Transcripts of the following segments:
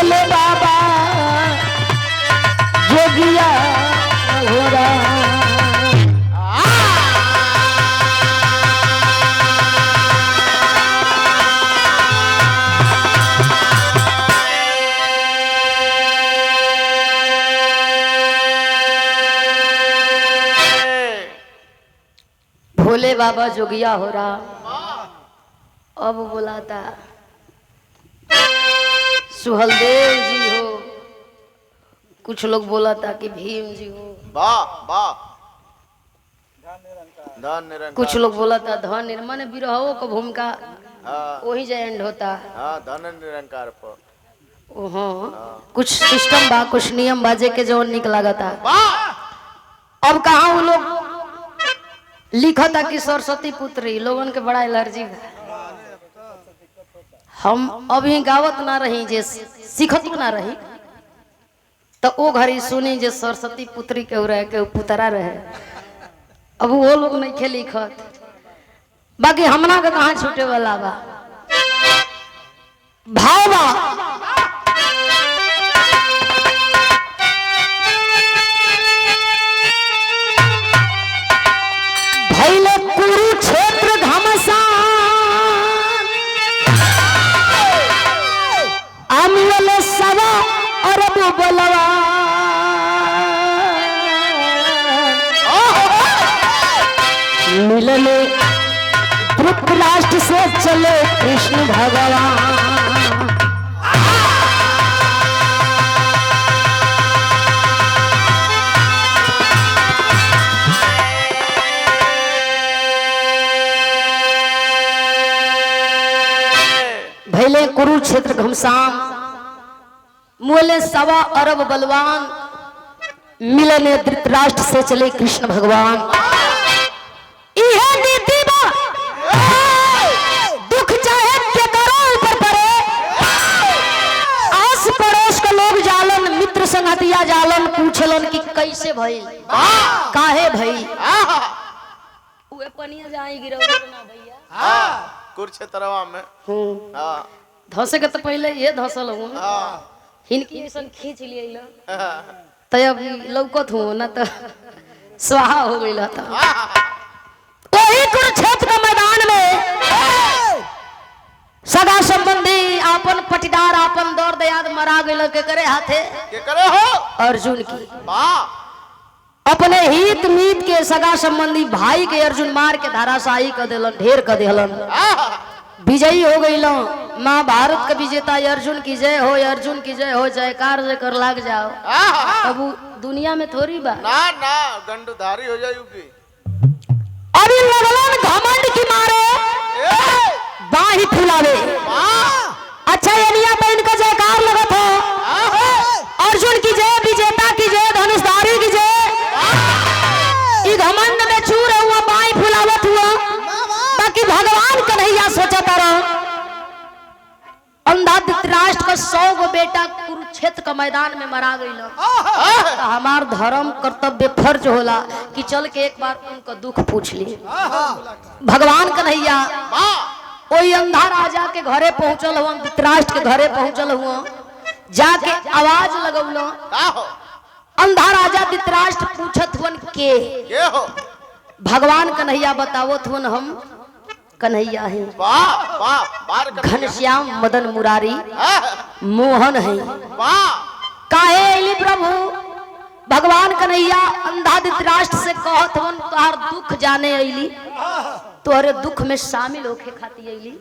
भोले बाबा जोगिया हो रहा। भोले बाबा जोगिया हो रहा। अब बुलाता सुहलदेव जी हो, कुछ लोग बोला था कि भीम जी हो, वाह वाह, धन निरंकार, कुछ लोग बोला था धन निर्माण विरहो का भूमिका वही जो एंड होता। धन निरंकार पर कुछ सिस्टम बा, कुछ नियम बाजे के जो निक लगा था। अब कहाँ वो लोग लिखा था कि सरस्वती पुत्री, लोगन के बड़ा एलर्जी है। हम अभी गावत ना रही जे सीखत ना रही तो वो घड़ी सुनी जे सरस्वती पुत्री के रहे के पुतरा रहे। अब वो लोग नहीं खे लिखत, बाकी हमरा के कहाँ छूटे वाला बा। भावा भैले कुरुक्षेत्र घमसान आमिले सवा अरब बलवान मिलने धृतराष्ट्र से चले कृष्ण भगवान। भैले कुरुक्षेत्र घमसान मोले सवा अरब बलवान मिलने धृतराष्ट्र से चले कृष्ण भगवान। दुख चाहे के करो ऊपर पड़े, आस पड़ोस के लोग जालन, मित्र संगतिया जालन, पूछलन कि कैसे भई काहे भई। उहे पनिया जाई गिरौ ना भैया कुरुक्षेत्रवा में धसे के तो पहले ये धसल हूँ हिनकी मिशन खींच लिए तो अब लौकत हूँ ना तो स्वाहा हो गई था। वही कुरुक्षेत्र के मैदान में सगा संबंधी आपन पटीदार आपन दौर दयाद मरा गए के करे हाथे के करे हो अर्जुन की। अपने हित मीत के सगा संबंधी भाई के अर्जुन मार के धाराशाही कर देलन, ढेर कर देलन, विजयी हो गई। माँ भारत का विजेता अर्जुन की जय हो, अर्जुन की जय हो, जयकार जय कर लाग जाओ। अब दुनिया में थोड़ी बा ना ना गंडधारी हो जाएगी। अभी लगलन घमंड की मारे बाही फुलावे। अच्छा एनिया बहन का जयकार लगत हो, अर्जुन की जय, विजेता की जय, धनुषधारी की जय। घमंड में चूर हुआ बाई फुलावत हुआ, बाकी भगवान कन्हैया सोचता रहो। अंधा धृतराष्ट्र का 100 गो बेटा कुरुक्षेत्र का मैदान में मरा गई। तो हमार धर्म कर्तव्य फर्ज होला कि चल के एक बार उनका दुख पूछ लिए। भगवान कन्हैया कोई अंधा राजा के घरे पहुंचल हुआ, धृतराष्ट्र के घरे पहुंचल हुआ, जाके आवाज लगौलो। अंधा राजा धृतराष्ट्र पूछत हुन के हो? भगवान कन्हैया बतावत हुन हम कन्हैया है, घनश्याम मदन मुरारी मोहन है। काहे अली प्रभु? भगवान कन्हैया अंधा धृतराष्ट्र से कहत हुन तोहार दुख जाने अली, तोहरे दुख में शामिल होके खाती अली।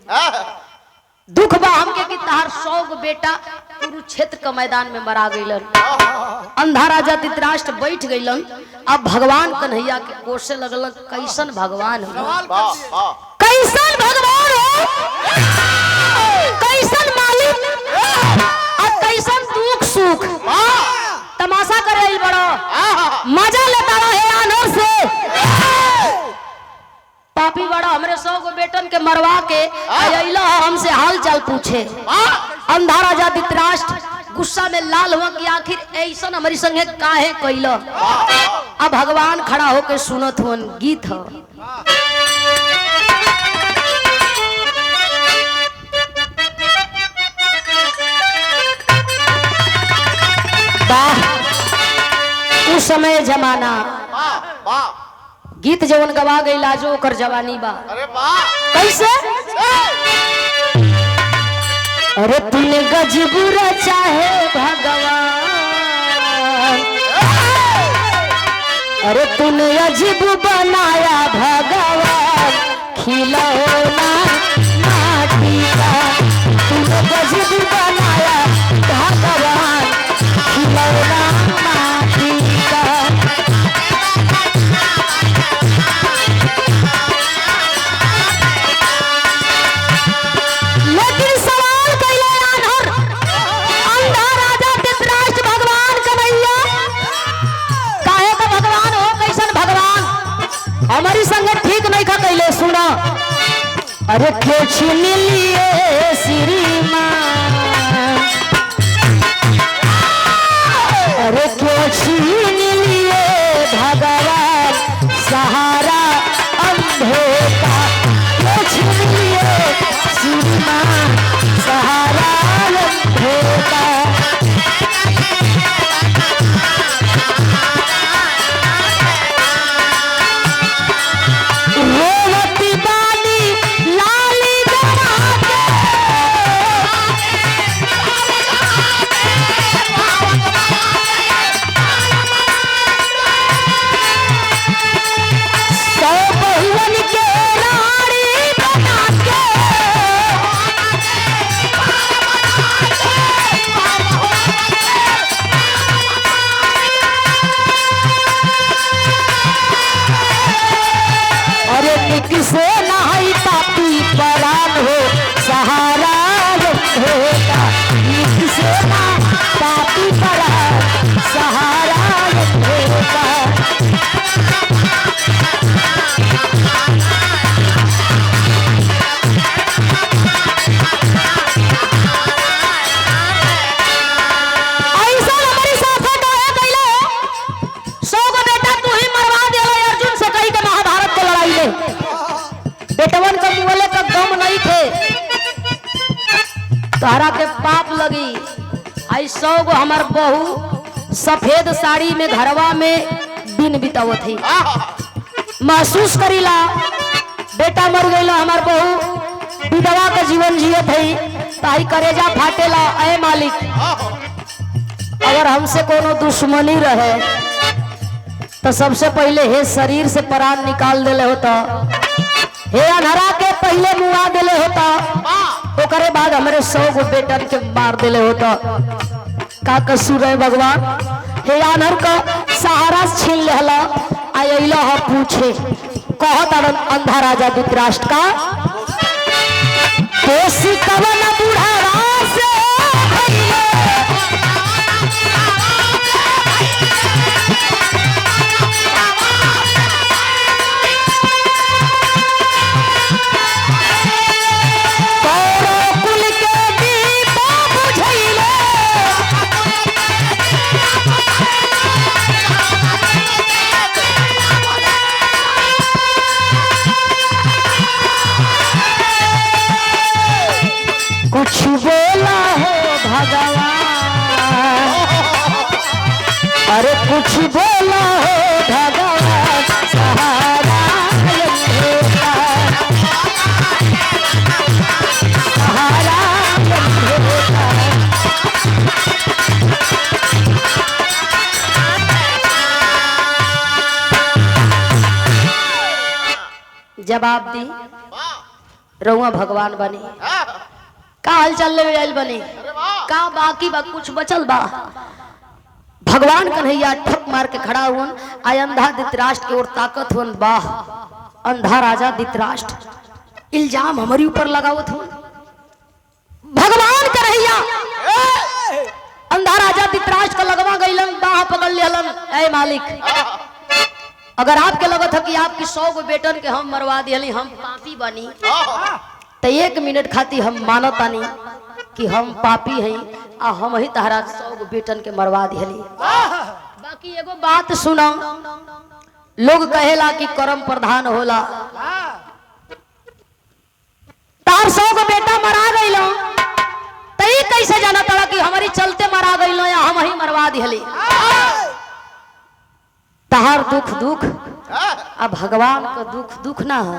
दुख बा हमके कि तहार 100 गो बेटा कुरुक्षेत्र का मैदान में मरा गईलन। अंधा राजा धृतराष्ट्र बैठ गईलन। अब भगवान कन्हैया के कोसे लगल कैसन भगवान हो, कैसन भगवान हो, कैसन मालिक और कैसन दुख सुख तमाशा करे बड़ो मजा लेता रहे आनर से। पापी बड़ा हमरे 100 गो बेटन के मरवा के अइला हमसे हाल चाल पूछे। अंधा राजा धृतराष्ट्र गुस्सा में लाल हुआ कि आखिर ऐसा हमारी संगे काहे कइला। अब भगवान खड़ा होके सुनत हुन गीत ह। वाह उस समय जमाना वाह वाह गीत जवन गवा गई लाजो ओकर जवानी बा। अरे वाह कैसे? अरे तूने गजब रचा है भगवान, अरे तूने अजीब बनाया भगवान, खिलौना माटी का तूने गजब बनाया भगवान, खिलौना माटी का। लेकिन सवाल कैले आन्हर अंधा राजा धृतराष्ट्र भगवान कन्हैया काहे का भगवान हो, कैसन भगवान हमारी संग ठीक नहीं का कैले। सुनो अरे क्यों छीन लिए श्रीमान, अरे क्यों छीन लिए भगवान सहारा अंधे का, क्यों छीन लिए श्रीमान सहारा अंधे का। रोवती बानी लाली जमा के, सौ बहुवन के रानी बना के, अरे निक से नहाई पापी परान हो सहारा होगा, निक से ना पापी परान सहारा होगा। ऐसा हमारी साथे काहे कैले? 100 गो बेटा तू ही मरवा देला अर्जुन से कही के महाभारत के लड़ाई में। बेटवन का बोले का दम नहीं थे, तहरा के पाप लगी। आई 100 गो हमार बहू सफेद साड़ी में घरवा में दिन बितावत थी, महसूस करीला बेटा मर गईला हमार बहू विधवा का जीवन जियत है, ताई करेजा फाटेला। ऐ मालिक अगर हमसे कोनो दुश्मनी रहे तो सबसे पहले हे शरीर से प्राण निकाल देले होता, हे अनहरा के पहले मुआ देले होता, ओकरे बाद हमारे 100 गो बेटन के मार देले होता। का कसूर है भगवान? हे अनहर का सहारा छीन लेला आइला ह पूछे कहत अंधा राजा धृतराष्ट्र का कोसी कवन बुढ़ावा से भइले, कुछ बोला हो भगवान, अरे कुछ बोला हो भगवान सहारा होगा, सहारा होगा। जवाब दी रउआ भगवान बनी का हाल चल ले बनी का बाकी बा कुछ बचल बा। भगवान कन्हैया ठक मार के खड़ा हुन आय अंधा धृतराष्ट्र की ओर ताकत हुन। वाह अंधा राजा धृतराष्ट्र इल्जाम हमारी ऊपर लगावत हुन। भगवान कन्हैया अंधा राजा धृतराष्ट्र का लगवा गईलन, बाह पकड़ लेलन। ऐ मालिक अगर आपके लगत है कि आपकी 100 गो बेटन के हम मरवा दियली, हम पापी बनी तो 1 मिनट खाती हम मानतानी कि हम पापी हैं आ हम ही तहरा 100 गो बेटन के मरवा दियली। बाकी एगो बात सुना, लोग कहेला कि कर्म प्रधान होला, तार 100 गो बेटा मरा गईलो तई कैसे जाना तड़ा कि हमारी चलते मरा गईलो या हम ही मरवा बता दिहली तहार दुख दुख अब भगवान का दुख दुख ना हो।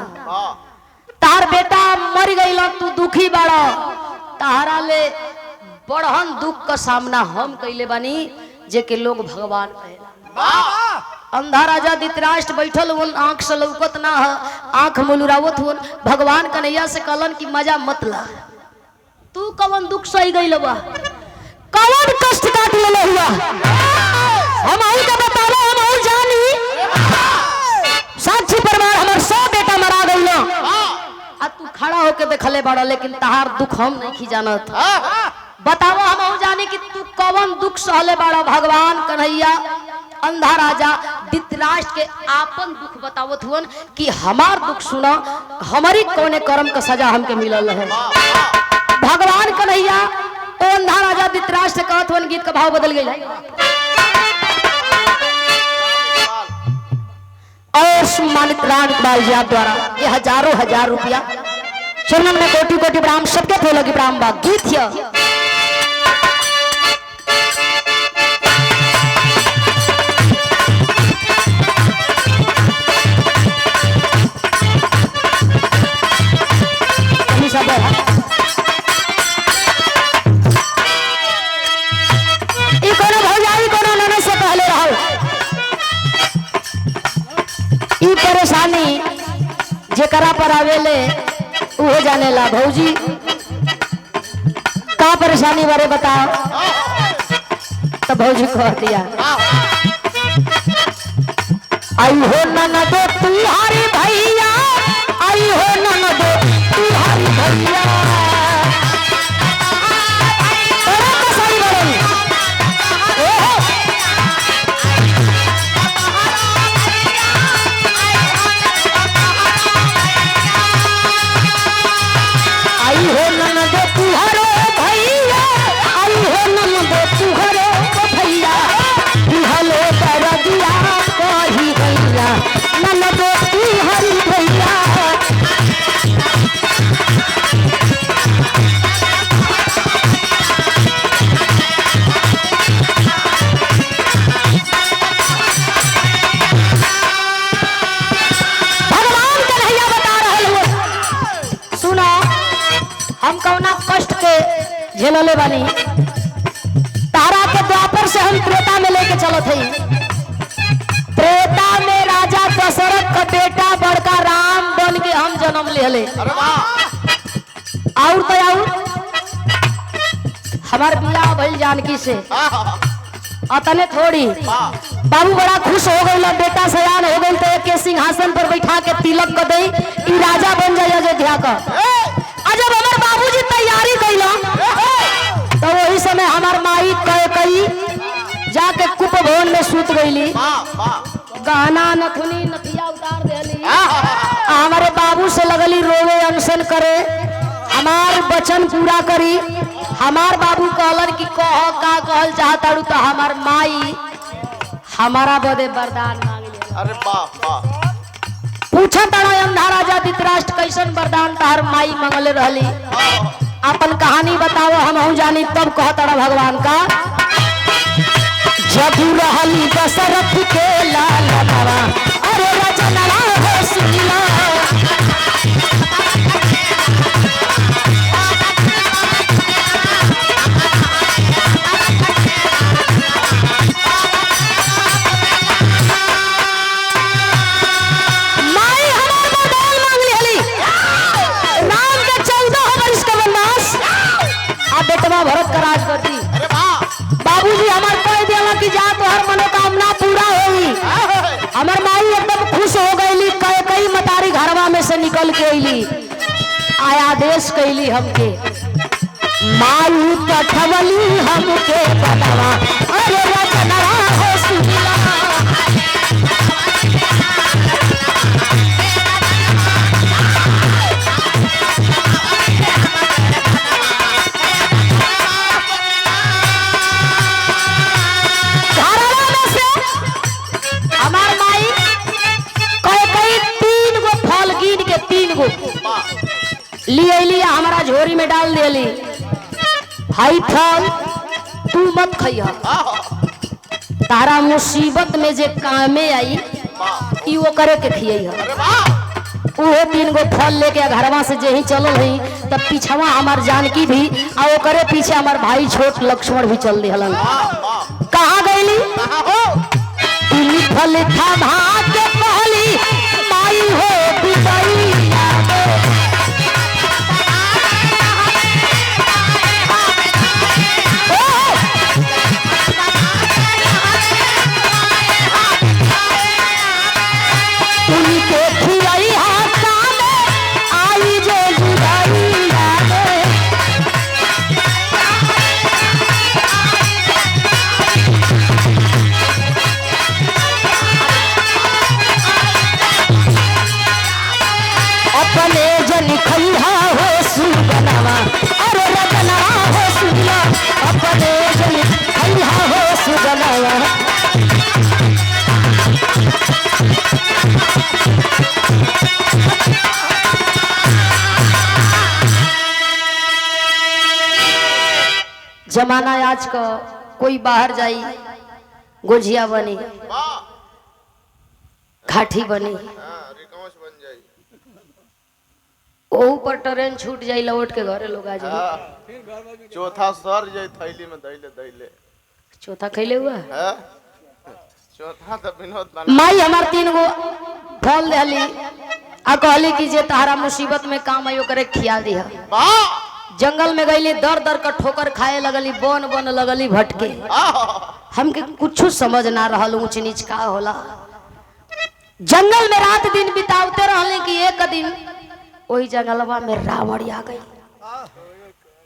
तार बेटा मर गईल तू दुखी बड़ा तारा ले बड़हन दुख का सामना हम कैले बानी जे के लोग भगवान कहेला। अंधा राजा धृतराष्ट्र बैठल हुन आंख से लौकत ना है आंख मुलुरावत हुन भगवान कन्हैया से कहलन कि मजा मत ला तू कवन दुख सही गई बा कवन कष्ट काट ले हुआ हम आई का बतालो हम आई जानी साक्षी परमार हमर 100 बेटा मरा गइल आ तू खड़ा होके देखले बड़ा लेकिन तहार दुख हम नहीं जानत बताओ हम आई जानी कि तू कवन दुख सहले बड़ा भगवान कन्हैया अंधा राजा धृतराष्ट्र के आपन दुख बतावत हुन कि हमार दुख सुना हमारी कौने कर्म का सजा हमके मिलल है। भगवान कन्हैया ओ अंधा राजा धृतराष्ट्र कहत हुन गीत का भाव बदल गई और सम्मानित राणीबाई जी द्वारा ये हजारों हजार रुपया चरणन में कोटि कोटि प्रणाम सबके थे लगी प्रणाम बा गीत है। परेशानी जेकरा पर आवेले वो जाने ला भौजी का परेशानी बारे बताओ तो भौजी कह दिया आई हो ननदो तुम्हारी भैया आई हो ननदो तुम्हारी भैया झेलले बानी तारा के द्वापर से हम त्रेता में लेके चलो थे। त्रेता में राजा दशरथ का बेटा बड़का राम बन के हम जन्म ले और तो और हमार बियाह भइल जानकी से अतने थोड़ी बाबू बड़ा खुश हो गई बेटा सयान हो गई तो एक सिंहासन पर बैठा के तिलक कर दे ई राजा बन जाए अयोध्या का। जब हमार बाबूजी तैयारी कैला तो वही समय हमार माई कई जाके कुप भवन में सूत गईली गहना नथुनी नथिया उतार देली हमारे बाबू से लगली रोवे अनशन करे हमार वचन पूरा करी। हमार बाबू कहलन कि कह का कहल चाहता तो हमार माई हमारा बदे वरदान मांग ले। अरे वाह पूछा तड़ा अंधा राजा धृतराष्ट्र कैसन वरदान तार माई मंगले रहली अपन कहानी बताओ हम जानी तब कह तड़ा भगवान का जब रहली दशरथ के लाल बाबा अरे रचना हो सुनिला भरत का राज करती बाबूजी हमार कह दिया कि जा तो हर मनोकामना पूरा होगी। हमार माई एकदम खुश हो गई कई मतारी घरवा में से निकल के अली आया देश कैली हमके माई पठवली हमके बतावा अरे रचना हो सुनिला लिए हमारा झोरी में डाल दिली हाई फल तू मत खइया तारा मुसीबत में जे कामे आई ई वो करे के खियई है। अरे वाह उहे 3 गो फल लेके घरवा से जे ही चलल हई तब पीछवा हमार जानकी भी आ ओकरे पीछे हमार भाई छोट लक्ष्मण भी चल दिहलन। कहाँ गईली तीन फल था भाग के पहली माई हो बिदाई उनके खिलाई हाथा में आई जो जुदाई यादें। अपने जन खैहा हो सुगनवा अरे रगनवा हो सुगला अपने जन खैहा हो सुगनवा। जमाना आज का कोई बाहर जाई गोझिया बनी वाह घाटी बनी रिकॉर्ड बन जाई ओहू पर ट्रेन छूट जाई लौट के घरे लोग आ जाई। चौथा सर जाई थैली में दैले दैले चौथा खैले हुआ है चौथा तो विनोद बना माई हमार 3 गो फल देली आ कहली कि जे तारा मुसीबत में काम आयो करे खिया दिया। वाह जंगल में गईली दर दर का ठोकर खाए लगली बन बन लगली भटके हमके कुछ समझ ना रहल ऊंच नीच का होला। जंगल में रात दिन बितावते रहले कि एक दिन वही जंगलवा में रावण आ गई।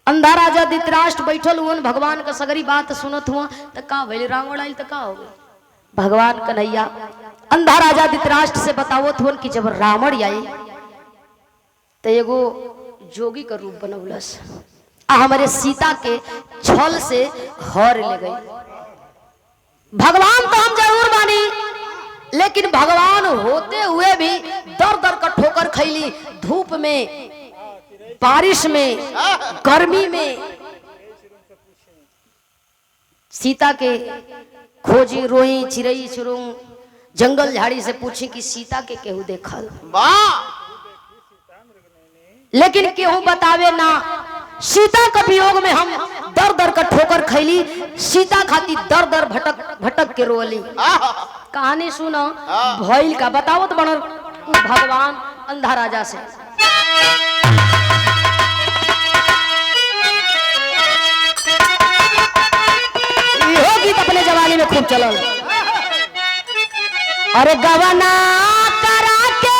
अंधा राजा धृतराष्ट्र बैठल हुन भगवान का सगरी बात सुनत हुआ तो का भइल रावण आइल तो का हो गई। भगवान कन्हैया अंधा राजा धृतराष्ट्र से बतावत हुन कि जब रावण आई तो एगो जोगी का रूप बनौलस आ हमारे सीता के छल से हर ले गई। भगवान तो हम जरूर बानी लेकिन भगवान होते हुए भी दर दर का ठोकर खैली धूप में बारिश में गर्मी में। सीता के खोजी रोई चिड़ई चुरुंग जंगल झाड़ी से पूछी कि सीता के केहू देखल लेकिन केहू बतावे ना। सीता के वियोग में हम दर दर का ठोकर खैली सीता खाती दर दर भटक भटक के रोली। कहानी सुनो भइल का बताओ तो बनल भगवान अंधा राजा से। यो गीत अपने जवानी में खूब चलल। अरे गवना करा के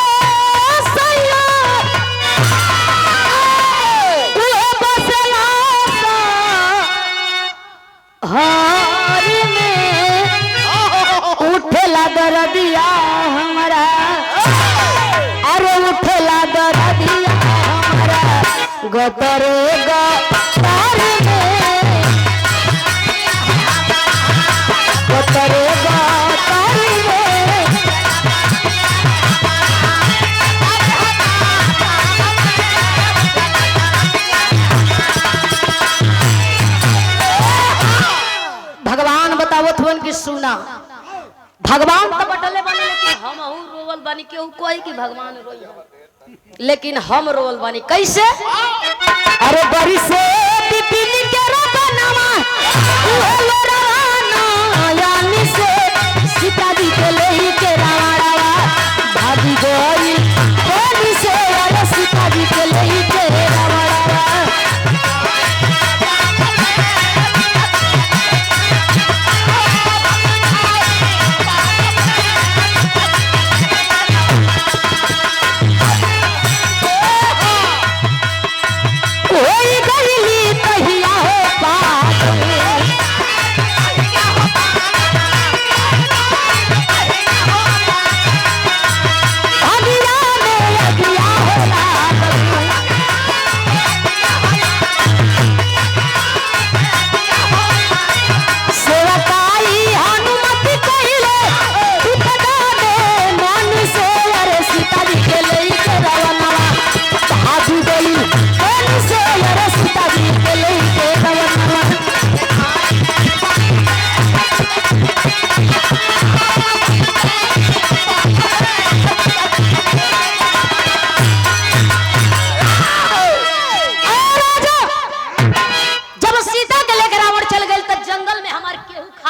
हारी में उठेला दरदिया हमारा अरे उठेला दरदिया हमारा गतरे गतार में गतरे गतार में। भगवान बतावत हुन कि सुना भगवान तो बटले बने लेकिन हम रोवल बानी केहू कोई कि भगवान रोई लेकिन हम रोवल बानी कैसे। अरे बरी से बिपिन के रबनवा उहलो रवाना यानी से सीता जी के लेही के रावणवा भागी गई बरी से अरे सीता जी के लेही के रावणवा।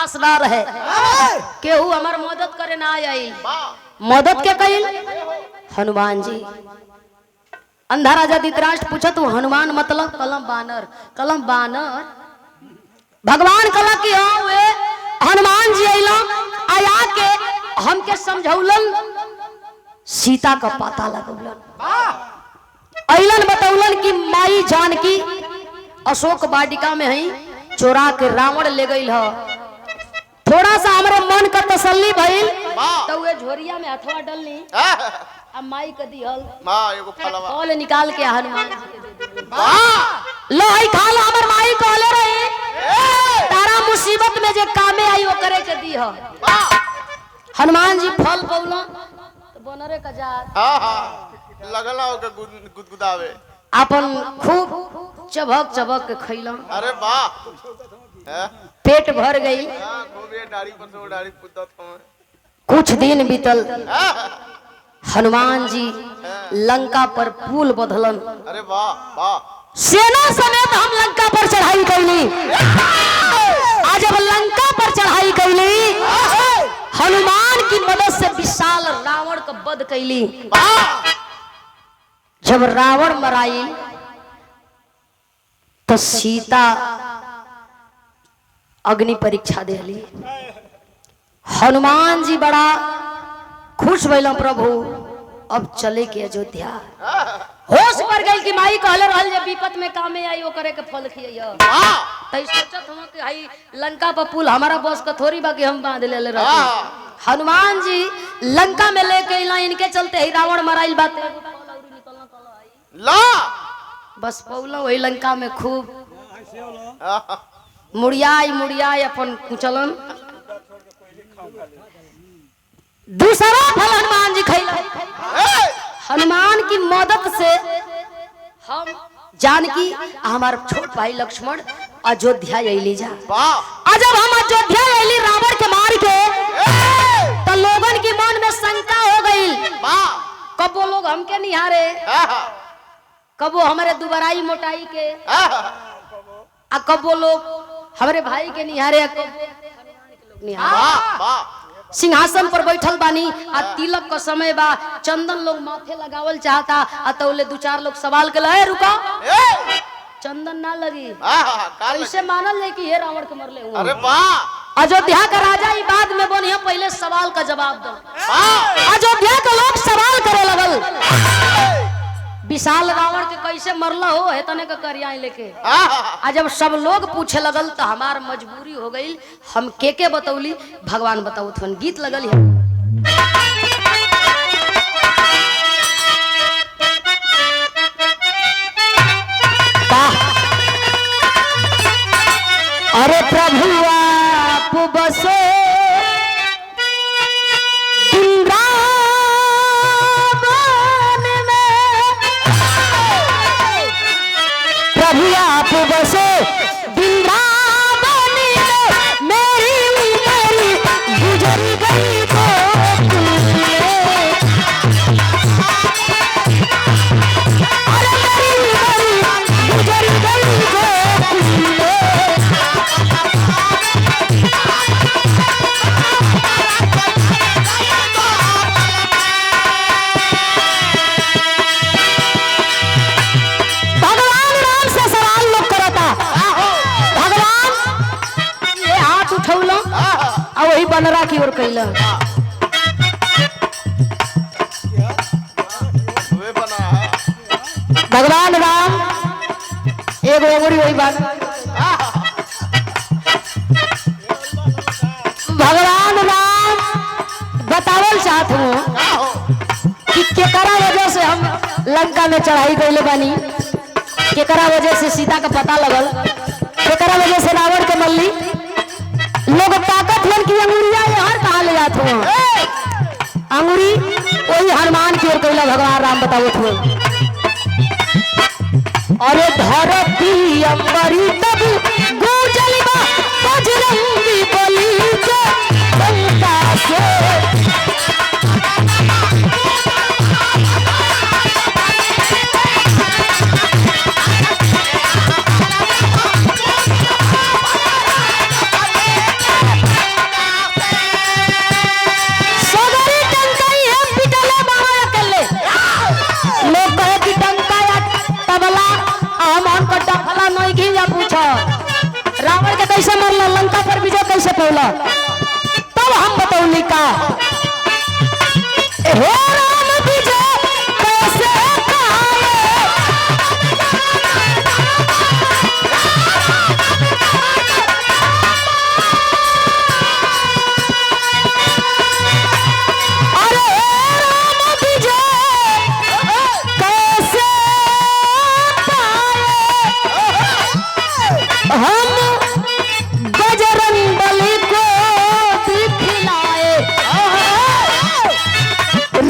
पास ना रहे, केहू हमार मदद करे ना आई। मदद के कइल हनुमान जी। अंधा राजा धृतराष्ट्र पूछत हूँ हनुमान मतलब कलम बानर, कलम बानर। भगवान कला की हाँ वे हनुमान जी अइलन आया के हमके समझौलन, सीता का पता लगौलन, अइलन बतौलन कि माई जानकी अशोक वाटिका में है, चोरा के रावण ले गई है। थोड़ा सा हमारे मन का तसल्ली भइल तो वे झोरिया में हथवा डलनी, अब माई के दिहल फल निकाल के हनुमान जी के दे दिहल। लो आई खा लो, हमर माई कहले रही तारा मुसीबत में जे कामे आई वो करे के दी ह। हनुमान जी फल पौला तो बनरे का जात लगला हो के गुदगुदावे, अपन खूब चबक चबक के खइलन। अरे वाह, पेट भर गई। खूब ये डाड़ी पर से डाड़ी पुदत हमें। कुछ दिन बीतल, हनुमान जी लंका पर पुल बधलन। अरे वाह वाह, सेना समेत हम लंका पर चढ़ाई कैली। आज जब लंका पर चढ़ाई कैली, हनुमान की मदद से विशाल रावण का वध कैली। जब रावण मराई तो सीता अग्नि परीक्षा देली। हनुमान जी बड़ा खुश भइल, प्रभु अब चले के अयोध्या। होश पर गई कि माई कहले रहल जे विपत में कामे आई वो करे के फल खिया। तई सोचत हम कि आई लंका पर पुल हमारा बस का थोड़ी बा कि हम बांध ले रहते। हनुमान जी लंका में लेके अइला, इनके चलते ही रावण मराइल बाते ला बस पौला वही लंका में खूब मुड़ियाई मुड़ियाई अपन कुचलन। दूसरा फल हनुमान जी खैला। हनुमान की मदद से हम जानकी हमार छोट भाई लक्ष्मण अयोध्या अइली जा। जब हम अयोध्या अइली रावण के मार के, तो लोगन की मन में शंका हो गई, कब वो लोग हमके निहारे, कब वो हमारे दुबराई मोटाई के, कब वो लोग हमारे भाई के निहारे, कब निहारे। सिंहासन पर बैठल बानी आ तिलक का समय बा, चंदन लोग माथे लगावल चाहता, अतौले दो चार लोग सवाल के लए रुका चंदन ना लगी, कैसे मानल ले कि ये रावण के मरले हुए। अरे वाह, अयोध्या का राजा ई बाद में बनिया, पहले सवाल का जवाब दो। अयोध्या के लोग सवाल करे लगल, विशाल रावण के कैसे मरला हो है तने का करिया लेके। जब सब लोग पूछे लगल तो हमार मजबूरी हो गई, हम के बतौली, भगवान बताओ थन गीत लगल है। अरे प्रभु आप बसो आप बसे वृंदावन में, मेरी उम्र गुजर गई तो अरे मेरी उम्र गुजर गई तो वही बनरा की ओर कैला। भगवान राम एक ओगरी वही बात, भगवान राम बतावल चाहत हूँ कि केकरा वजह से हम लंका में चढ़ाई कैले बानी, केकरा वजह से सीता का पता लगल, केकरा वजह से रावण के मल्ली। लोग ताकत मन की अंगुरिया हर कहा ले जाते हैं, अंगुरी वही हनुमान की ओर कैला। भगवान राम बताओ थे, अरे धरती अंबरी तब गूंजल बा बजरंगी बली के लंका से। बतौला तब हम बतौली का हे राम विजय कैसे पाए अरे राम विजय कैसे पाए हम बजरंग बली को दिखलाए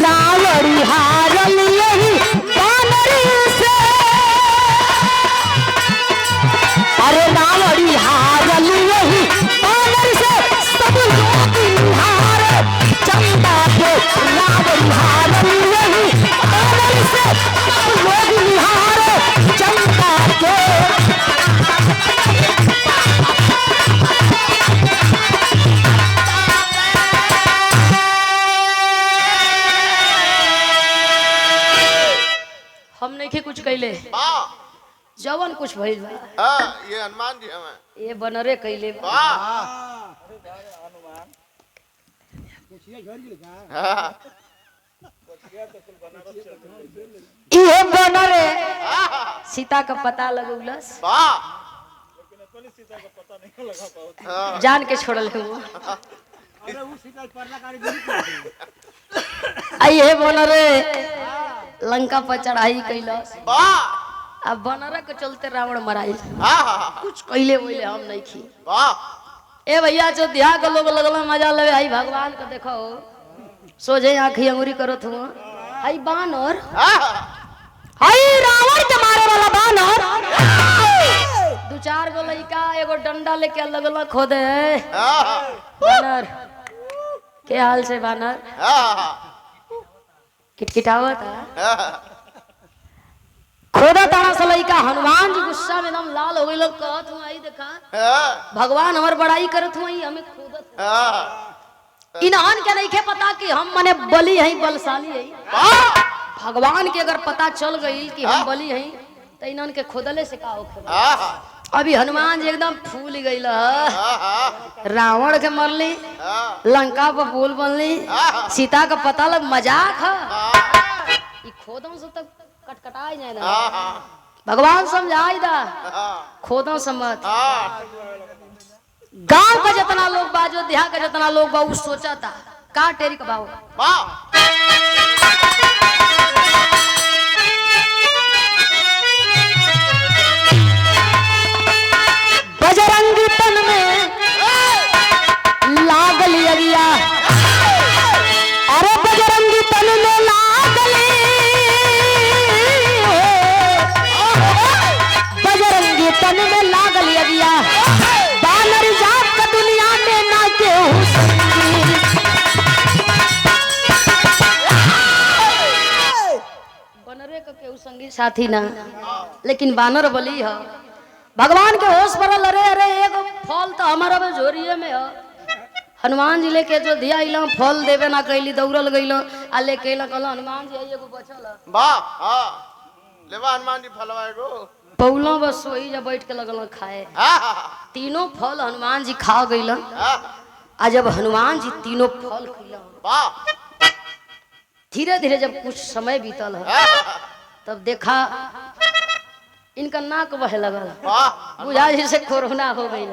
रावड़ी हारल यही बानरी से अरे रावड़ी हारल यही बानर से सब लोग निहारे चंदा के रावड़ी हारल यही बानर से सब लोग निहारे चंदा के हम नहीं कुछ कैले वाह जवन कुछ भइल बा हाँ ये हनुमान जी हमें ये बनरे कैले बा वाह हाँ ये बनरे सीता का पता लगौलस वाह जान के छोड़ल है वो ये बनरे लंका पर चढ़ाई कैलस वाह अब बनरे के चलते रावण मराई हाँ कुछ कैले वैले हम नहीं खी वाह ए भैया जो देहा के लोग लगल मजा लेवे आई भगवान को देखो सोझे आंखी अंगुरी करो तू आई बानर आई रावण के मारे वाला बानर दो चार गो लइका एगो डंडा लेके लगल खोदे बानर के हाल से बानर किटकिटावत खोदा तारा से लइका हनुमान जी गुस्सा में एकदम लाल हो गइल कहत हूं आई देखा भगवान हमर बड़ाई करत हूं हमें खोदत इन्हान के नहीं के पता कि हम मने बलि हई बलशाली हई भगवान के अगर पता चल गई कि हम बलि हई तो इन्हान के खोदले से का होखे अभी हनुमान जी एकदम फूल गइल रावण के मरली लंका पर फूल बनली सीता का पता लग मजाक है ई खोदों से तक कटकटाई जाए ना भगवान समझाई दा खोदों से मत गांव का जितना लोग बा जो देहा का जितना लोग बा उ सोचा था का टेरी का बाऊ बजरंगी तन में लागल अगिया अरे बजरंगी तन में लागल बजरंगी तन में लागल अगिया बानर जात का दुनिया में ना केहू संगी बनरे का केहू संगी साथी ना लेकिन बानर बली है भगवान के होश पड़ल अरे अरे एक फल तो हमारा झोरिये में है हनुमान जी लेके जो दिया इला फल देवे ना कैली दौड़ल गइल आ लेके इला कहल हनुमान जी एगो बचल वाह हाँ लेवा हनुमान जी फलवा एगो पौलो बस वही जब बैठ के लगल खाए तीनों फल हनुमान जी खा गइल आ जब हनुमान जी तीनों फल खइल वाह धीरे धीरे जब कुछ समय बीतल है तब देखा इनका नाक बहे लगल बुझा जैसे कोरोना हो गई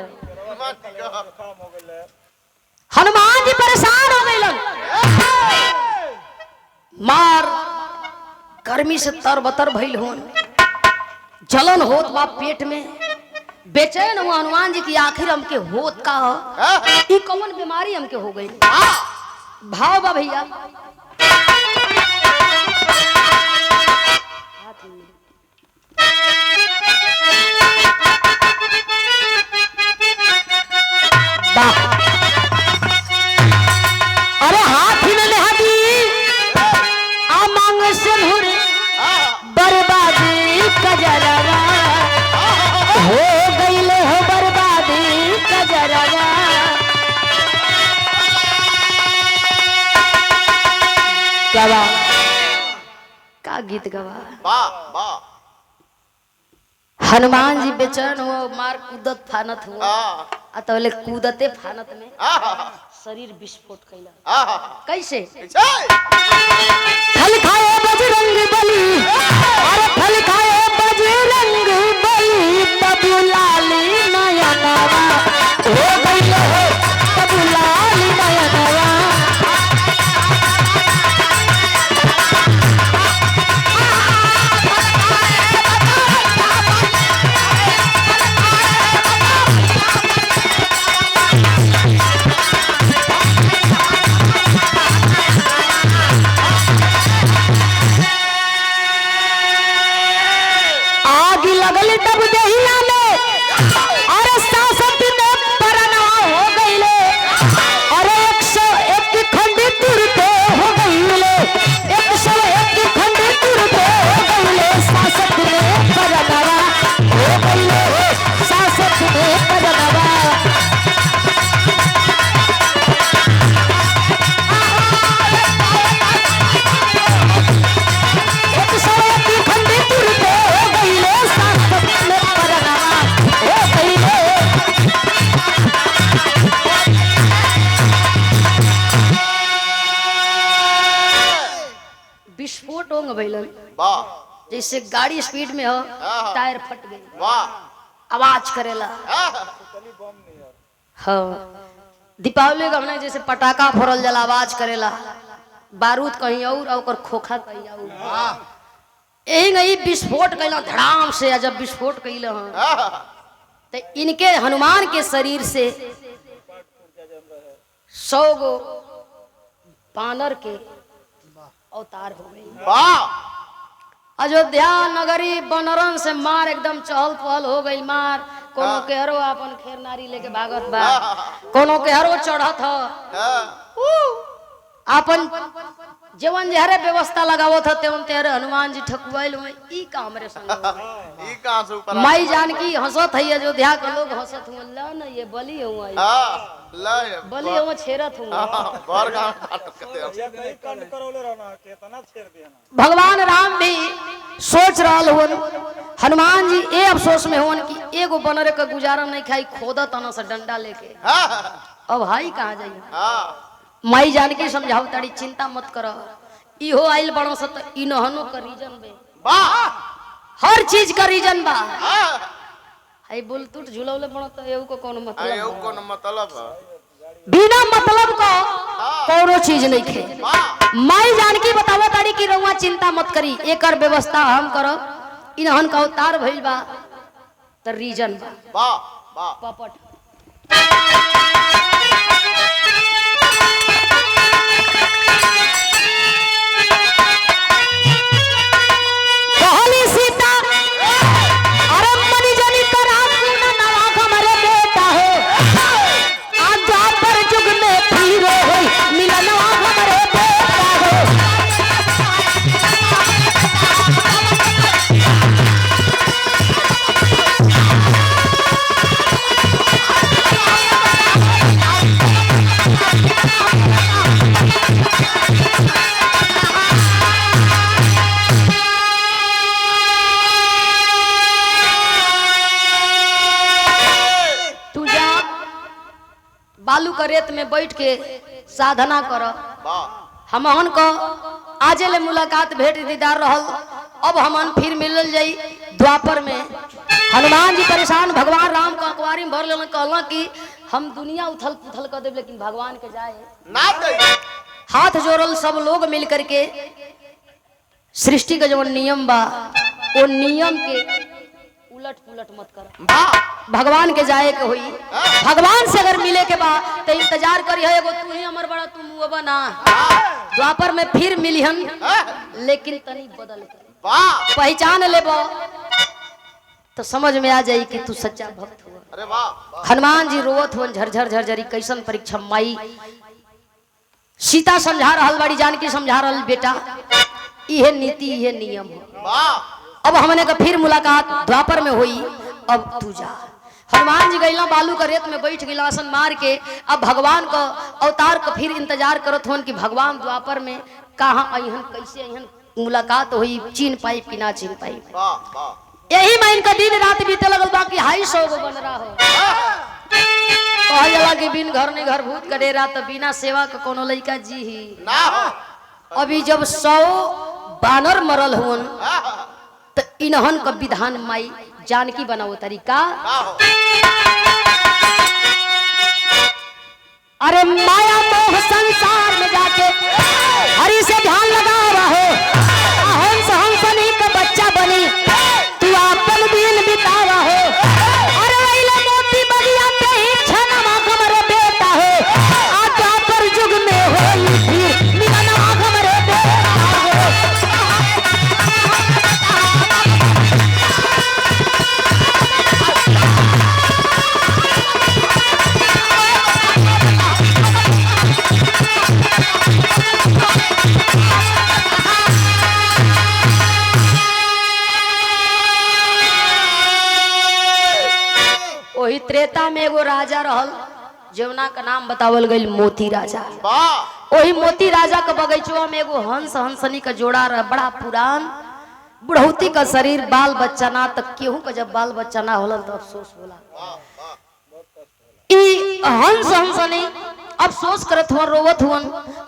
हनुमान जी परेशान हो गई मार गर्मी से तरबतर भइल होन जलन होत बा पेट में बेचैन हुआ हनुमान जी की आखिर हमके होत का ई कौन बीमारी हमके हो गई भाव बा भैया अरे हाथ में लहदी आ मांग से भुर बर्बादी कजरवा हो गईले हो बर्बादी कजरवा गवा का गीत गवा वाह वाह हनुमान जी बेचैन हुआ मार कूदत फानत हुआ अतले कूदते फानत में आहा शरीर विस्फोट कैला। आहा कैसे? कैसे फल खाए बजरंग बली, अरे फल खाए बजरंग बली, तबु लाली नयनवा हो गइल हो, तबु लाली नयनवा। आग लगल तब दहिया में, अरे सासत में परनवा हो गईले, अरे 101 खंड तुरते हो गईले, 101 खंड तुरते हो गईले, सासत में परनवा हो गईले, सासत में परनवा। 101 खंड तुरते हो गईले, सासत में परनवा हो गईले। विस्फोट होंगे भैलन, वाह जैसे गाड़ी स्पीड में हो, टायर फट गई, वाह आवाज करेला। आहा हाँ, दीपावली का हमने जैसे पटाखा फोड़ल जाला, आवाज करेला, बारूद कहीं और ओकर खोखा कहीं और। यही नहीं विस्फोट कैला धड़ाम से। जब विस्फोट कैला आहा तो इनके हनुमान के शरीर से 100 गो बानर के अवतार हो गई। वाह अयोध्या नगरी बनरन से मार एकदम चहल पहल हो गई। मार कोनो के हरो अपन खेर नारी लेके भागत बा, कोनो के हरो चढ़त ह, अपन जवन जहरे व्यवस्था लगावत ह तेवन तेरे हनुमान जी ठकुआइल हुए। ई का हमरे संग ई कहां से ऊपर माई जानकी हंसत है, अयोध्या के लोग हंसत हुए। ला ना ये बलि हुआ, हां ले बलि हुआ छेरत हुआ। बर गांव नाटक करते भगवान राम भी सोच रहल हुन, हनुमान जी ए अफसोस में हुन कि एगो बनरे का गुजारा नहीं खाई, खोदा तना से डंडा लेके। हां अब भाई कहाँ जाइए? हां माई जानकी समझाओ ताड़ी, चिंता मत करो, इहो आइल बड़ो स त इनहनो का रीजन बे, वाह हर चीज का रीजन बा। हां हाई बुलतुट झुलौले बड़ो त एहू को कोनो आयो मतलब कोन मतलब बिना मतलब को कोनो चीज नहीं खे। वाह माई जानकी बतावो ताड़ी कि रउआ चिंता मत करी, एकर व्यवस्था हम करब। इनहन का अवतार भइल बा त रीजन बा। वाह वाह पपट कहली सीता, अरे मनी जनी करा तू ना नवा हमरे बेटा हो, आज द्वापर युग में फिरो होई मिलनवा हमरे बेटा हो। तू जा बालू का रेत में बैठ के साधना कर। वाह हमहन को आजे ले मुलाकात भेंट दीदार रहल, अब हमन फिर मिलल जाई द्वापर में। हनुमान जी परेशान भगवान राम को अखबारी में भर लेना, कहला कि हम दुनिया उथल पुथल कर देब लेकिन भगवान के जाए। ना दे हाथ जोड़ल सब लोग मिल करके सृष्टि का जो नियम बा वो नियम के उलट पुलट मत कर। वाह भगवान के जाए के होई, भगवान से अगर मिले के बा तो इंतजार करी है, एगो तू ही अमर बड़ा तू मुँह बना। द्वापर में फिर मिलिहन लेकिन तनी बदल कर वाह पहचान लेबो तो समझ में आ जाई कि तू सच्चा भक्त हुआ। अरे वाह हनुमान जी रोवत हुन झरझर झरझरी, कैसन परीक्षा माई सीता समझा रहल बड़ी, जानकी समझा रहल बेटा इहे नीति इहे नियम हो। वाह अब हमने का फिर मुलाकात द्वापर में हुई, अब तू जा। हनुमान जी गईला बालू का रेत में बैठ गईला आसन मार के। अब भगवान का अवतार का फिर इंतजार करत होन कि भगवान द्वापर में कहाँ अहन, कैसे अहन, मुलाकात हुई, चीन पाई कि ना चीन पाई। वाह वाह यही में इनका दिन रात बीते लगल बा कि 250 गो बन रहा हो। कहल जाला कि बिन घर नहीं घर भूत कडेरा, तो बिना सेवा के कोनो लड़का जी ही ना हो। अभी जब 100 बानर मरल हुन तो इन्हन का विधान माई जानकी बनाओ तरीका। ना हो। अरे माया मोह संसार में जाके हरि से ध्यान लगावा हो, हंस हंसनी का बच्चा बनी तू अपन दिन बितावा हो। अरे वैले मोती बगिया पे ही छनमा कमरे बेटा हो, आत्मा पर जुग में हो फिर मिलना कमरे बेटा हो। वही त्रेता में एगो राजा रहल जमुना का नाम बतावल गई मोती राजा। वाह। वही मोती राजा के बगीचवा में एगो हंस हंसनी का जोड़ा रहा, बड़ा पुरान बुढ़ौती का शरीर, बाल बच्चा ना, तक केहू का जब बाल बच्चा ना होला तो अफसोस होला। ई हंस हंसनी अफसोस करत हुआ, रोवत हुआ,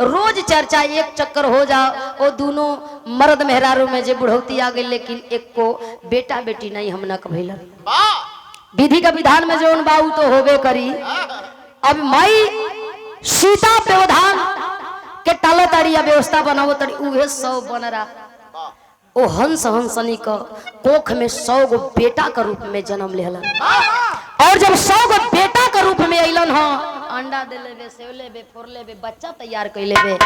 रोज चर्चा एक चक्कर हो जा वो दोनों मर्द मेहरारू में जे बुढ़ौती आ गई, लेकिन एक को बेटा बेटी नहीं हमना कभैल। विधि का विधान में जो बाऊ तो होबे करी। अब मई सीता व्यवधान के टालो तारी व्यवस्था बनावो तारी, उहे 100 बनरा ओ हंस हंसनी का कोख में 100 गो बेटा का रूप में जन्म लेहलन। और जब 100 गो बेटा का रूप में अइलन ह, अंडा दे लेबे, सेव लेबे, फोड़ लेबे, बच्चा तैयार कर लेबे।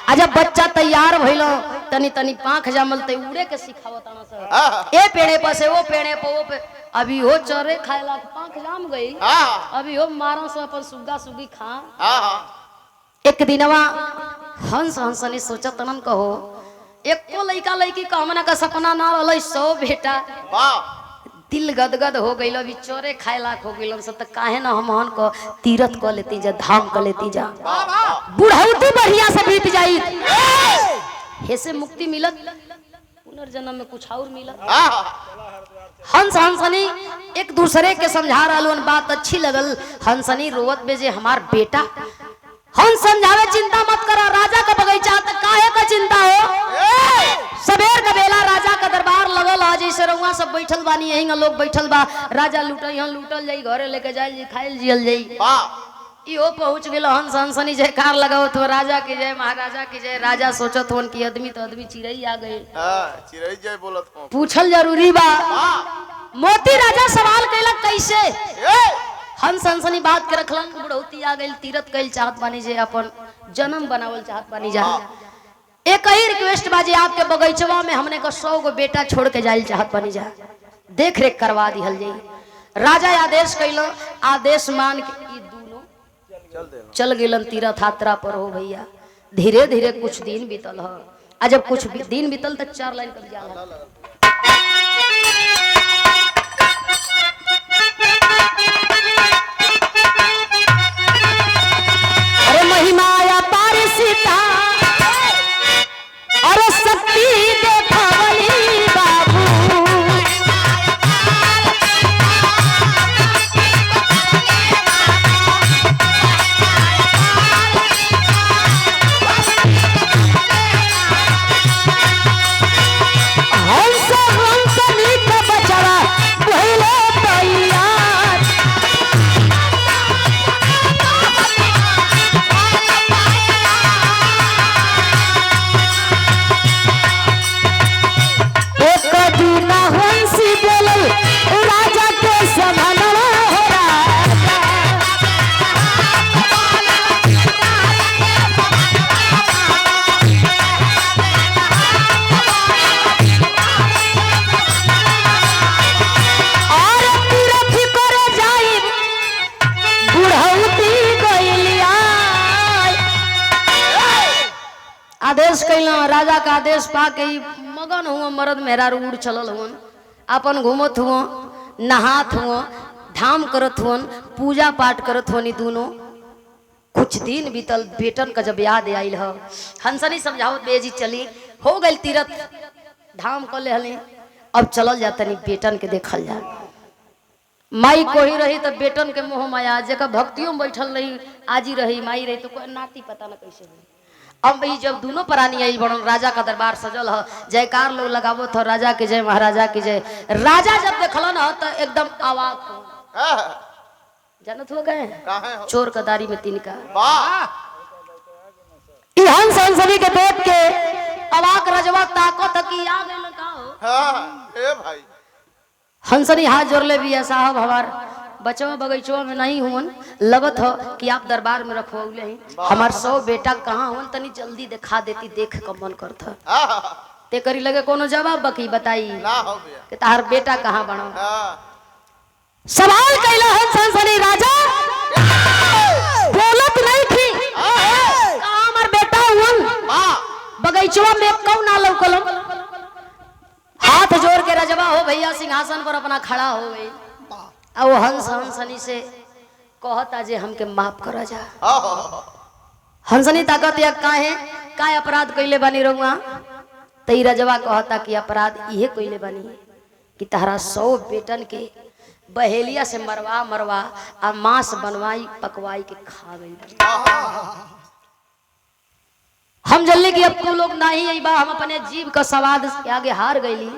आ जब बच्चा तैयार भइलो तनी तनी पांख जामल ते उड़े के सिखावताना सर, ए पेड़े पर से वो पेड़े पर वो पे, अभी हो चरे खाएला पांख जाम गई, अभी हो मारो से अपन सुग्गा सुगी खा। एक दिनवा हंस हंसनी सोचा तनन कहो एको लड़का लड़की का हमना का सपना ना रहल 100 बेटा। दिल गदगद हो गई, अभी चोरे खाए लाख हो गई सब, तो काहे ना हम को तीरथ कर लेती जा, धाम कर लेती जा, बुढ़ौती बढ़िया से बीत जाई, ऐसे मुक्ति मिलत, पुनर्जन्म में कुछ और मिलत। हंस हंसनी एक दूसरे के समझा रहा, बात अच्छी लगल। हंसनी रोवत में जे हमार बेटा, हंस समझावे चिंता मत करा, राजा का बगीचा तक काहे का चिंता हो। सबेर का बेला राजा का दरबार लगल है, जैसे रउआ सब बैठल बानी यही लोग बैठल बा, राजा लूटल यहाँ लूटल जाई, घरे लेके जाइल जी, खाइल जियल जाई। इहो पहुंच गेल, हंस हंसनी जयकार लगावत हो, राजा की जय, महाराजा की जय। राजा सोचत होन कि आदमी तो आदमी चिड़ई आ गए, चिड़ई जय बोलत हो, पूछल जरूरी बा। मोती राजा सवाल कैलक कैसे। हंस हंसनी बात के रखलन, बुढ़ौती आ गई, तीरथ कैल चाहत बानी जे, अपन जन्म बनावल चाहत बानी जा। एक ही रिक्वेस्ट बाजी, आपके बगीचवा में हमने को 100 गो बेटा छोड़ के जाइल चाहत बानी जा, देख रेख करवा दिहल जाई। राजा आदेश कैलो, आदेश मान के ई दोनों चल गेलन तीरथ यात्रा पर हो भैया। धीरे धीरे कुछ दिन बीतल ह, आ जब कुछ दिन बीतल तो 4 लाइन कब जाला। अरे महिमाया पार सीता और शक्ति देखावली बाबू, हंस हंसनी का बचवा भइले तैयार। एक दिन हंसी बोलल राजा के समानवा हो राजा, और तीरथ करे जाई बुढ़ौती गइलिया। आदेश कैला, राजा का आदेश पाके मगन हुआ, मर्द मेहरारू उड़ चलल हुन, अपन घूमत हुआ, नहात हुआ, धाम करत हुन, पूजा पाठ करत हुन। दोनों कुछ दिन बीतल, बेटन का जब याद आइल ह, हंसनी समझावत बेजी चली, हो गई तीरथ धाम कर ले हली, अब चलल जातनी बेटन के देखल जा। माई कोही रही तो बेटन के मोह माया जेकर भक्तियों में बैठल रही आजी रही माई रही तो कोई नाती पता न कैसे हुई। अब भाई जब दोनों प्राणी आई बड़न राजा का दरबार सजल है जयकार लोग लगावो था राजा के जय महाराजा की जय। राजा जब देखलन ह तो एकदम अवाक हो जानत हो गए चोर कदारी में तिनका हंस हंसनी के देख के अवाक रजवा ताकत की आ गए का हो भाई हंसनी हाथ जोड़ ले भी साहब हमार बचवा बगीचवा में नहीं हुन लगत हो कि आप दरबार में रखवाउले हैं हमार 100 बेटा कहाँ हुन तनी जल्दी दिखा देती देख के मन करता ते करी लगे कोनो जवाब बकी बताई ना हो भैया कि तार बेटा कहाँ बनो सवाल कैला हंसनी राजा बोलत नहीं थी कहाँ हमार बेटा हुन बगीचवा में कौन ना लौकलम हाथ जोड़ के रजवा हो भैया सिंहासन पर अपना खड़ा हो गई अब हंस हंसनी से कहता जे हमके माफ करा जा हंसनी ताकत या काहे अपराध कइले बानी रहुआ तई रजवा कहता कि अपराध इहे कइले बानी कि तहरा 100 बेटन के बहेलिया से मरवा आ मांस बनवाई पकवाई के खा गई। हम जल्दी कि अब को लोग नहीं आई बा हम अपने जीव का स्वाद के आगे हार गईली।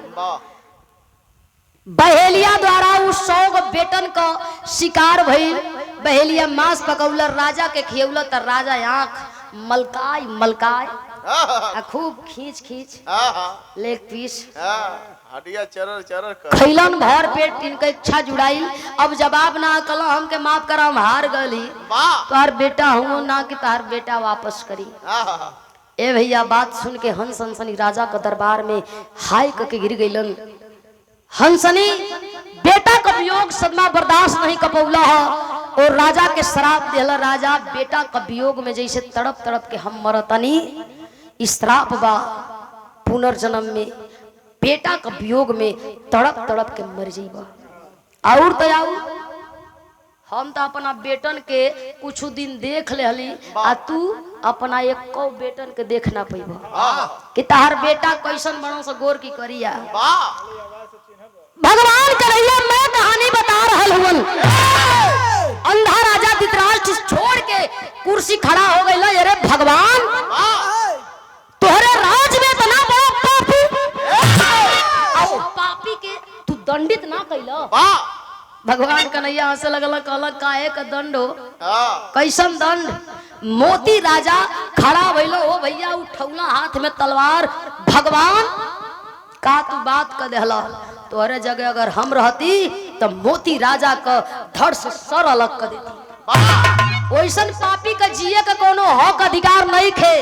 बहेलिया द्वारा उस 100 बेटन का शिकार भइल बहेलिया मांस पकौला राजा के खियौला त राजा आंख मलकाय खूब खींच लेग पीस हड्डियां चरर खैलन भर पेट इनका इच्छा जुड़ाई। अब जवाब ना कल हमके माफ करा हम हार गली तोहार बेटा हूँ ना कि तोहार बेटा वापस करी। ए भैया बात सुन के हंस हंसनी राजा का दरबार में हाय करके गिर गईलन। हंसनी बेटा का वियोग सदमा बर्दाश्त नहीं कपौला है और राजा के श्राप दिला राजा बेटा का वियोग में जैसे तड़प तड़प के हम मरतनी इस श्राप बा पुनर्जन्म में बेटा का वियोग में तड़प तड़प के मर जाइबा। और तो आओ हम तो अपना बेटन के कुछ दिन देख ले हली आ तू अपना एक बेटन के देख ना पैबा कि तार बेटा कैसन बनो से गोर की करिया। भगवान करैया मैं कहानी बता रहल हुन अंधा राजा धृतराष्ट्र छोड़ के कुर्सी खड़ा हो गई अरे भगवान तोहरे राज में बना पापी पापी के तू दंडित ना कैला। भगवान कन्हैया हंसे लगल कहला काहे का दंड हो कैसन दंड। मोती राजा खड़ा भइलो ओ भैया उठौला हाथ में तलवार भगवान का तू बात कर देहला तोहरे जगह अगर हम रहती तो मोती राजा का धड़ से सर अलग कर देती ओइसन पापी का जिए का कोनो हक अधिकार नहीं खे।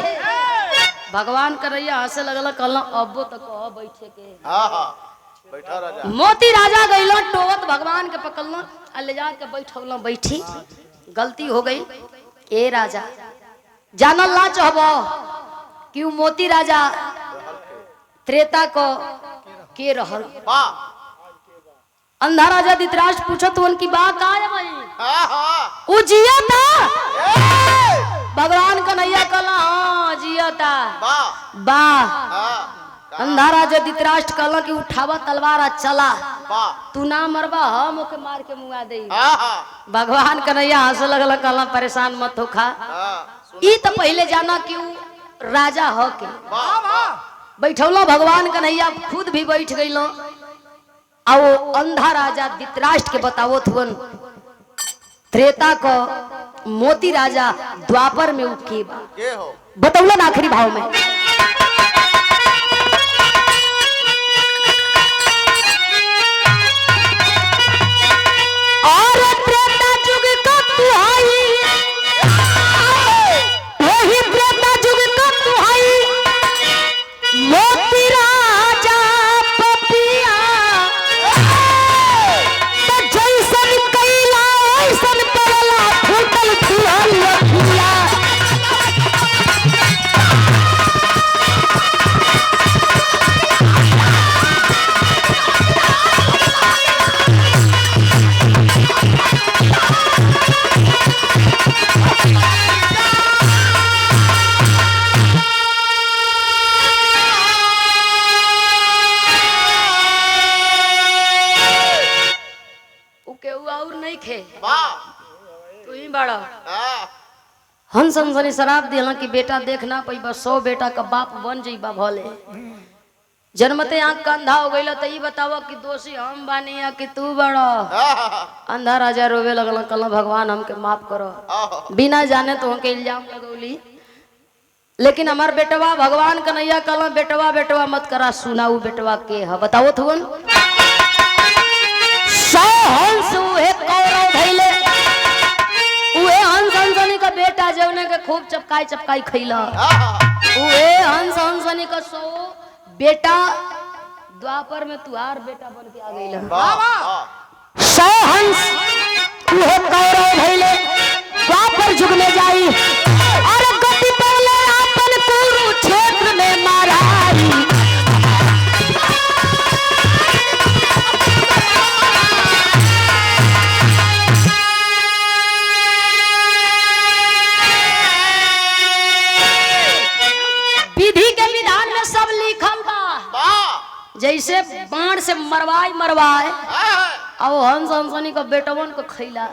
भगवान कन्हैया हंसे लगल कहला अबो तक कह बैठे के बैठा राजा। मोती राजा गइलो टोवत भगवान के पकड़लो आ ले जा के बैठौलो बैठी गलती हो गई। ए राजा जानल ना चाहबो कि मोती राजा त्रेता को के रहल अंधा राजा धृतराष्ट्र पूछत उनकी बात का है भाई उ जिया था भगवान कन्हैया कहला हां जिया था बा अंधा राजा धृतराष्ट्र कहला कि उठावा तलवार आ चला तू ना मरबा हम ओके मार के मुआ दे। भगवान कन्हैया हंस लगल कहला परेशान मत हो खा ई तो पहले जाना कि राजा हो के बैठौलो भगवान कन्हैया खुद भी बैठ गईलो आ वो अंधा राजा धृतराष्ट्र के बतावो थुन त्रेता को मोती राजा द्वापर में के हो बतौलन आखिरी भाव में और त्रेता युग का तुहाई वही त्रेता युग का तुहाई मोती राजा पपिया तो जैसन कैला ऐसन पड़ला फूटल खुलल लखिया हंस हंसनी शराब दिला कि बेटा देखना पैबा 100 बेटा का बाप बन जइबा भले जन्मते आंख का अंधा हो गइल। तो ई बताओ कि दोषी हम बानी या कि तू बड़ा। अंधा राजा रोवे लगल, कल भगवान हमके माफ करो। बिना जाने तो हमके इल्जाम लगौली, लेकिन हमार बेटवा भगवान कन्हैया कल बेटवा बेटवा मत करा, सुनाऊ बेटवा के है बताओ थुन। 100 हंस उहे कौरव भइले, उहे हंस हंसनी का बेटा जौने के खूब चपकाई चपकाई खइला, उहे हंस हंसनी का 100 बेटा द्वापर में तुहार बेटा बन के आ गइल। 100 हंस उहे कौरव भइले, द्वापर जुग में जाई और गति पहले अपन कुरुक्षेत्र में माराई। विधि के विधान में सब लिखल बा, जैसे बाण से मरवाए अब हंस हंसनी का बेटवन को खैला,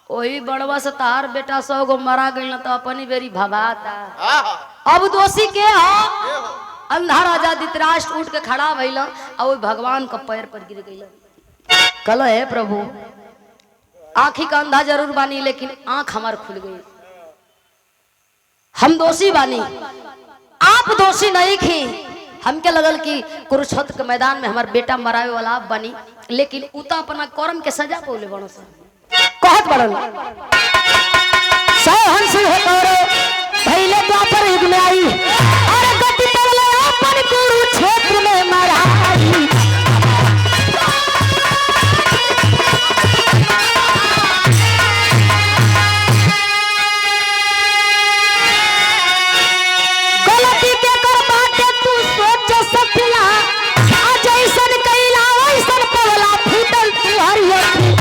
वही बड़वा से तार बेटा 100 गो मरा गई तो अपनी बेरी भगाता। अब दोषी के हो? अंधा राजा धृतराष्ट्र उठ के खड़ा भइल और भगवान का पैर पर गिर गइल। कल है प्रभु आँखी का अंधा जरूर बानी, लेकिन आंख हमार खुल गई। हम दोषी बानी, आप दोषी नहीं थी। हमके लगल कि कुरुक्षेत्र के मैदान में हमार बेटा मरावे वाला आप बनी, लेकिन उता अपना कर्म के सजा बोले बनो से कहत बड़न। 100 हंस भइले द्वापर युग में आई और गति पहले अपन कुरुक्षेत्र में मराई। गलती के कर बाटे तू सोच सकिला, आज ऐसन कइला वैसन पवला फूटल तू हरियती।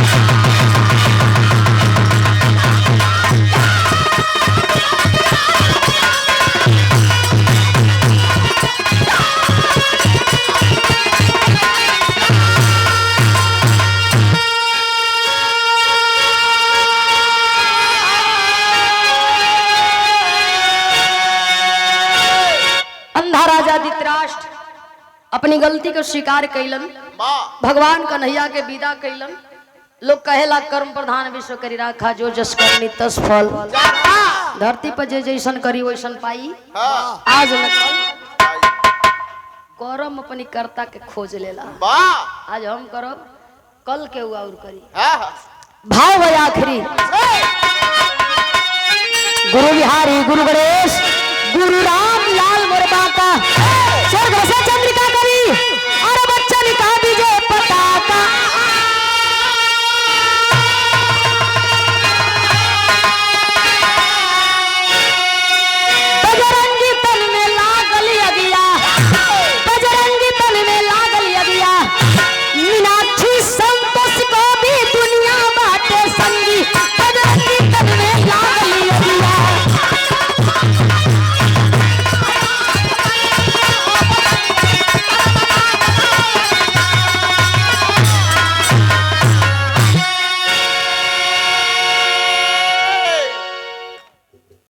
अंधा राजा धृतराष्ट्र अपनी गलती को स्वीकार कैलन, भगवान कन्हैया के विदा कैलन। लोग कहेला कर्म प्रधान विश्व करी राखा, जो जस करनी तस फल। धरती पर जे जैसन करी वैसन पाई। आज न कल कर्म अपनी कर्ता के खोज लेला। आज हम करब, कल के हुआ और करी। भाव है आखिरी गुरु बिहारी, गुरु गणेश, गुरु राम लाल मोरबा का स्वर्ग से